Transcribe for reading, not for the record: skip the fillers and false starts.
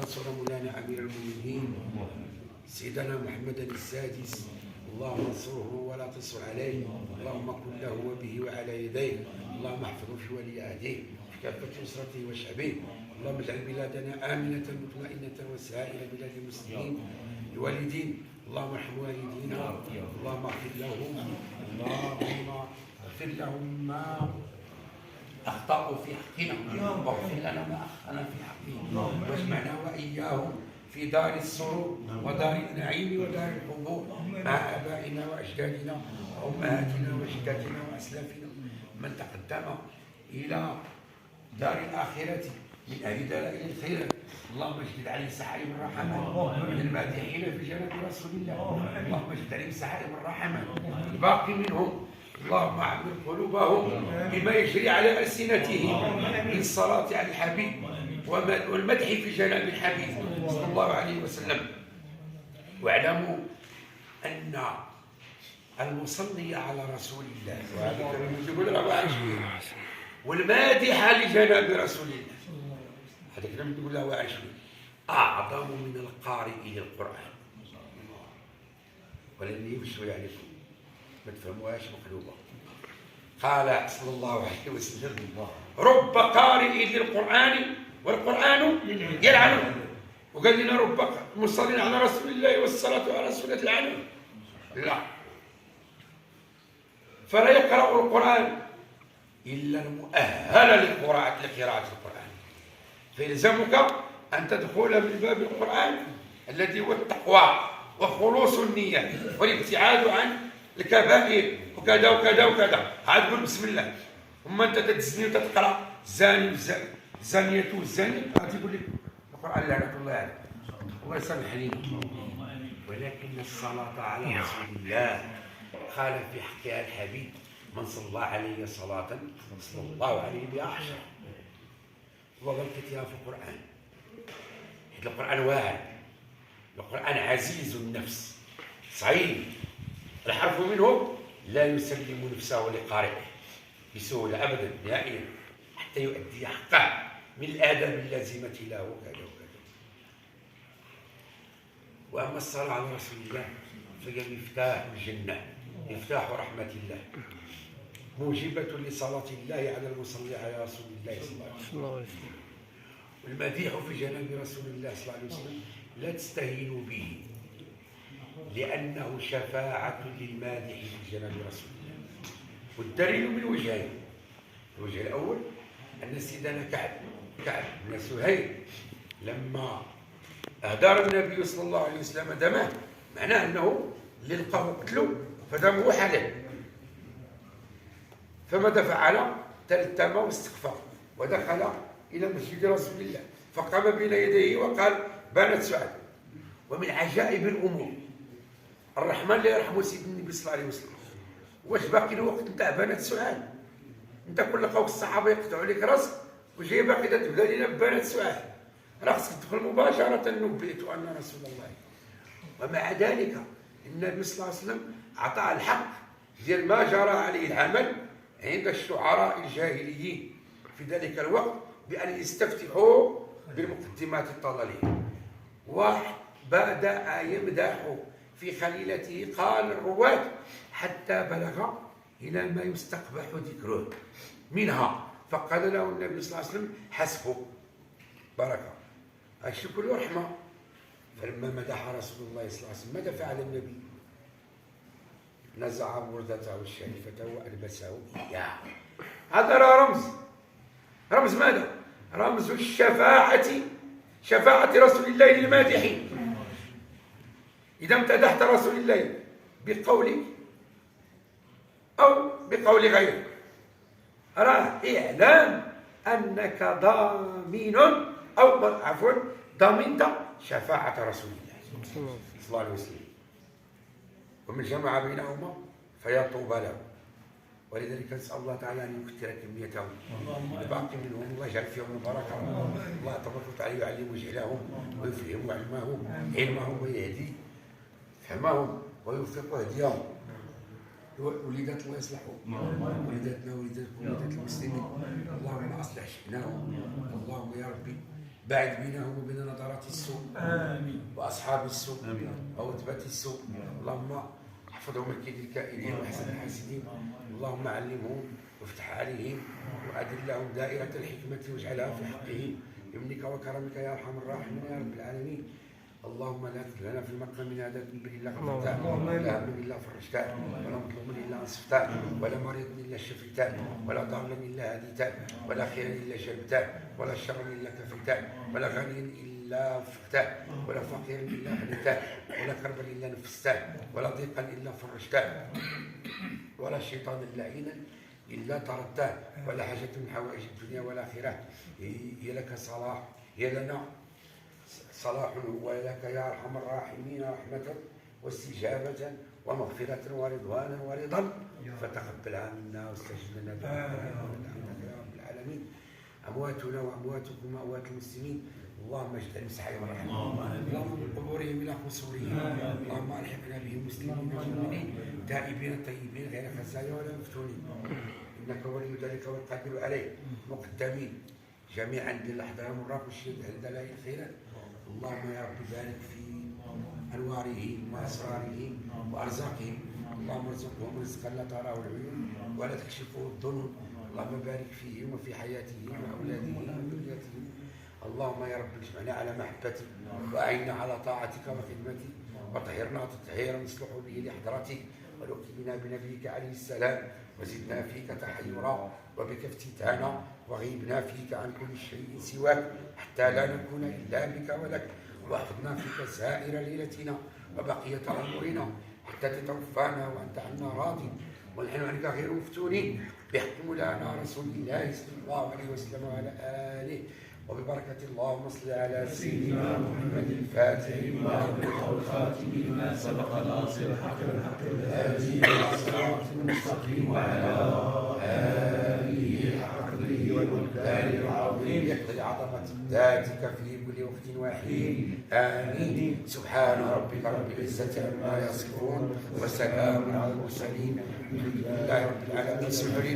نصر مولانا أمير المؤمنين سيدنا محمد السادس، اللهم انصره ولا تصر عليه، اللهم كن له وبه وعلى يديه، اللهم احفظه في ولي عهده في كافة أسرته وشعبه، اللهم اجعل بلادنا آمنة مطمئنة وسائر بلاد المسلمين الوالدين، اللهم ارحم والدينا، اللهم اغفر لهم، اللهم اغفر لهم ما أخطأوا في حقنا واغفر لنا ما أخطأنا في حقهم، واجمعنا وإياهم في دار السرور ودار النعيم ودار الحبور مع آبائنا وأجدادنا وأمهاتنا وجداتنا وأسلافنا من تقدم إلى دار الآخرة من أهل دلائل الخير، اللهم اجدد عليه سحائب الرحمة من المادحين في جناب رسول الله، اللهم اجدد عليه سحائب الرحمة الباقي منهم، اللهم عمر قلوبهم بما يجري على ألسنتهم من الصلاة على الحبيب والمدح في جناب الحبيب صلى الله عليه وسلم. واعلموا أن المصلي على رسول الله والمادح لجناب رسول الله، هذا كلام تقول له وعشوي أعظم من القارئ للقرآن، ولن يبشر عليكم ما تفهموهاش مقلوبة. قال صلى الله عليه وسلم رب قارئ للقرآن والقرآن يلعنه، وقال لنا رب مصلين على رسول الله والصلاة على رسول الله يلعنه، لا، فلا يقرأ القرآن إلا المؤهل لقراءة القرآن، فيلزمك أن تدخل من باب القرآن الذي هو التقوى وخلوص النية والابتعاد عن الكبائر وكذا وكذا وكذا. عاد تقول بسم الله، وما أنت تتزني وتتقرأ زاني زانية والزاني، غادي يقول لك القرآن لعنة الله عليه الله يسامحني. ولكن الصلاة على رسول الله قال في حقها الحبيب من صلى عليه صلاة صلى الله عليه بها عشرة، وغلقتها في القرآن، حيث القرآن واعد، القرآن عزيز النفس صعيب، الحرف منه لا يسلم نفسه لقارئه بسهولة أبدا نهائيا حتى يؤدي حقه من الآداب اللازمة له وكذا وكذا. وأما الصلاة على رسول الله فهي مفتاح الجنة، مفتاح رحمة الله، موجبة لصلاة الله على المصلي على رسول الله صلى الله عليه وسلم. والمديح في جناب رسول الله صلى الله عليه وسلم لا تستهينوا به، لأنه شفاعة للمادح في جناب رسول الله. والدليل من وجهين، الوجه الأول أن سيدنا كعب بن سهيل لما أهدر النبي صلى الله عليه وسلم دمه، معناه أنه اللي لقاه قتله فدمه حلال، فماذا فعل؟ تلتم واستغفر ودخل إلى مسجد رسول الله فقام بين يديه وقال بانت سعاد. ومن عجائب الأمور الرحمن اللي يرحمه سيدنا النبي صلى الله عليه وسلم، واش باقي الوقت نتاع بنات سعاد؟ انت كل لقاوك الصحابه يقطعوا عليك راسك وجاي باقي تبدا لنا ببنات سعاد، راه خصك تدخل مباشره نبئت ان رسول الله. ومع ذلك النبي صلى الله عليه وسلم اعطى الحق ديال ما جرى عليه العمل عند الشعراء الجاهليين في ذلك الوقت بان يستفتحوا بالمقدمات الطلاليه. واحد بدا يمدح في خليلته قال الرواة حتى بلغ إلى ما يستقبح ذكره منها، فقال له النبي صلى الله عليه وسلم حسبه بركة، الشكر رحمة. فلما مدح رسول الله صلى الله عليه وسلم ماذا فعل النبي؟ نزع بردته الشريفة وألبسه إياه. هذا رمز ماذا؟ رمز شفاعة رسول الله للمادحين. إذا امتدحت رسول الله بقولك أو بقول غيرك راه إعلام أنك ضامن أو عفوا ضمنت شفاعة رسول الله صلى الله عليه وسلم. ومن جمع بينهما فيا طوبى له. ولذلك نسأل الله تعالى أن يكثر كميتهم الباقي منهم، الله يجعل فيهم البركة، الله تبارك وتعالى يعلم جهلهم ويفهم علمهم ويهدي فهمهم ويوفق هديهم. وليدات الله يصلحهم، وليداتنا وليدات المسلمين، اللهم اصلح شأنهم، اللهم يا ربي باعد بينهم وبين نظرات السوء آمين. وأصحاب السوء وأوتبة السوء. اللهم احفظهم من كيد الكائدين وحسن الحاسدين. اللهم علمهم وافتح عليهم وأدل لهم دائرة الحكمة واجعلها في حقهم بمنك وكرمك يا أرحم الراحمين يا رب العالمين. اللهم لا تدع لنا في مقامنا هذا ذنبا الا غفرته، ولا هما الا فرجته، ولا مظلوما الا انصفته، ولا مريضا الا شفيته، ولا ضالا الا هديته، ولا خيرا الا جلبته، ولا شرا الا كفيته، ولا غنيا الا وفقته، ولا فقيرا الا غنيته، ولا كربا الا نفسته، ولا ضيقا الا فرجته، ولا شيطانا لعينا الا طردته، ولا حاجه من حوائج الدنيا والاخره هي لك صلاح، هي لنا صلاح ولك يا ارحم الراحمين رحمه واستجابه ومغفره ورضوانا ورضا، فتقبلها منا واستجب لنا برحمتك يا رب العالمين. امواتنا وامواتكم واموات المسلمين اللهم اجعل مسحهم ورحمهم، اللهم من قبورهم الى قصورهم، اللهم الحقنا بهم مسلمين مؤمنين تائبين طيبين غير خزايا ولا مفتونين، انك ولي ذلك والقادر عليه. مقدمين جميعا للأحضار والراق والشهود عند دلائل الخيرات. اللهم يا رب بارك في انوارهم واسرارهم وارزاقهم، اللهم ارزقهم رزقا لا تراه العيون ولا تكشفه الظنون. اللهم بارك فيهم وفي حياتهم واولادهم وذريتهم. اللهم يا رب اجمعنا على محبتك واعنا على طاعتك وخدمتك، وطهرنا تطهيرا نصلح به لحضرتك، ولقنا بنبيك عليه السلام، وزدنا فيك تحيرا وبك افتتانا، وغيبنا فيك عن كل شيء سواك حتى لا نكون الا بك ولك، واحفظنا فيك سائر ليلتنا وبقيه عمرنا حتى تتوفانا وانت عنا راض ونحن عنك غير مفتونين، بحق مولانا رسول الله صلى الله عليه وسلم وعلى اله، وببركة اللهم صل على سيدنا محمد الفاتح لما أغلق والخاتم لما سبق ناصر الحق بالحق والهادي إلى صراط المستقيم وعلى آله حق قدره والمقدار العظيم يقضي عظمة ذاتك في كل وقت وحين. آمين. سبحان ربك رب العزة عما يصفون وسلام على المرسلين والحمد لله رب العالمين.